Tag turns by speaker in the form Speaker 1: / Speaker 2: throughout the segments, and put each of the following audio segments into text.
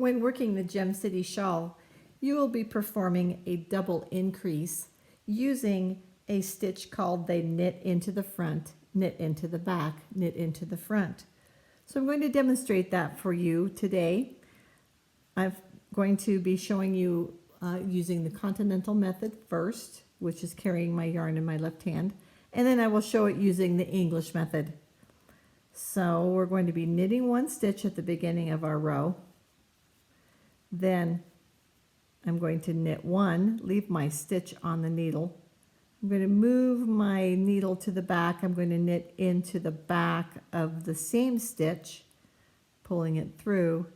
Speaker 1: When working the Gem City Shawl, you will be performing a double increase using a stitch called the knit into the front, knit into the back, knit into the front. So I'm going to demonstrate that for you today. I'm going to be showing you using the continental method first, which is carrying my yarn in my left hand, and then I will show it using the English method. So we're going to be knitting one stitch at the beginning of our row. Then I'm going to knit one, leave my stitch on the needle. I'm going to move my needle to the back. I'm going to knit into the back of the same stitch, pulling it through,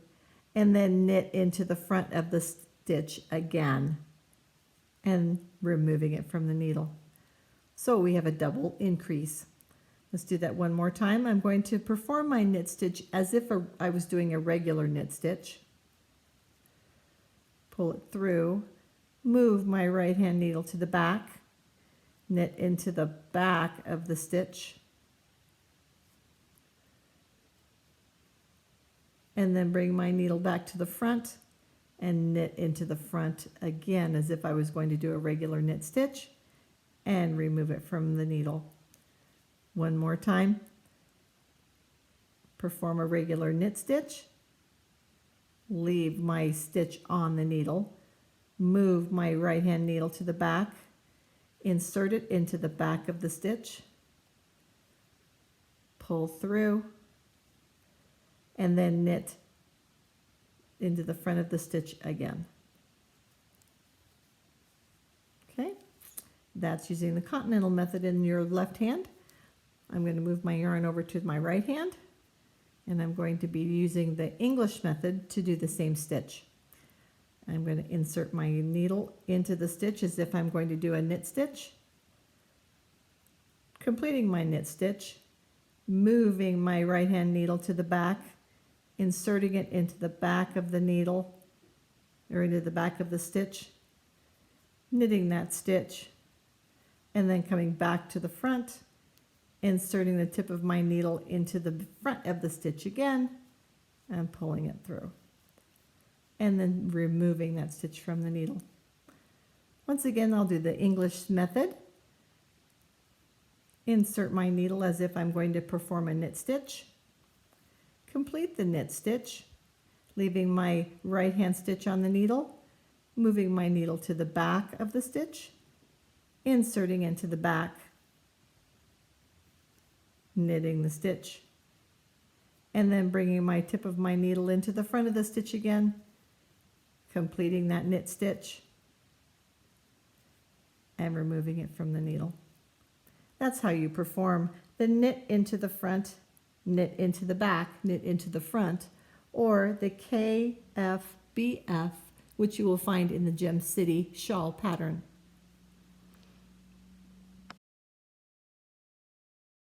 Speaker 1: and then knit into the front of the stitch again and removing it from the needle. So we have a double increase. Let's do that one more time. I'm going to perform my knit stitch as if I was doing a regular knit stitch. Pull it through, move my right hand needle to the back, knit into the back of the stitch, and then bring my needle back to the front and knit into the front again as if I was going to do a regular knit stitch, and remove it from the needle. One more time. Perform a regular knit stitch, leave my stitch on the needle, move my right hand needle to the back, insert it into the back of the stitch, pull through, and then knit into the front of the stitch again. Okay, that's using the continental method in your left hand. I'm going to move my yarn over to my right hand, and I'm going to be using the English method to do the same stitch. I'm going to insert my needle into the stitch as if I'm going to do a knit stitch, completing my knit stitch, moving my right hand needle to the back, inserting it into the back of the needle, or into the back of the stitch, knitting that stitch, and then coming back to the front, inserting the tip of my needle into the front of the stitch again and pulling it through, and then removing that stitch from the needle. Once again, I'll do the English method. Insert my needle as if I'm going to perform a knit stitch, complete the knit stitch, leaving my right hand stitch on the needle, moving my needle to the back of the stitch, inserting into the back, knitting the stitch, and then bringing my tip of my needle into the front of the stitch again, completing that knit stitch, and removing it from the needle. That's how you perform the knit into the front, knit into the back, knit into the front, or the KFBF, which you will find in the Gem City Shawl pattern.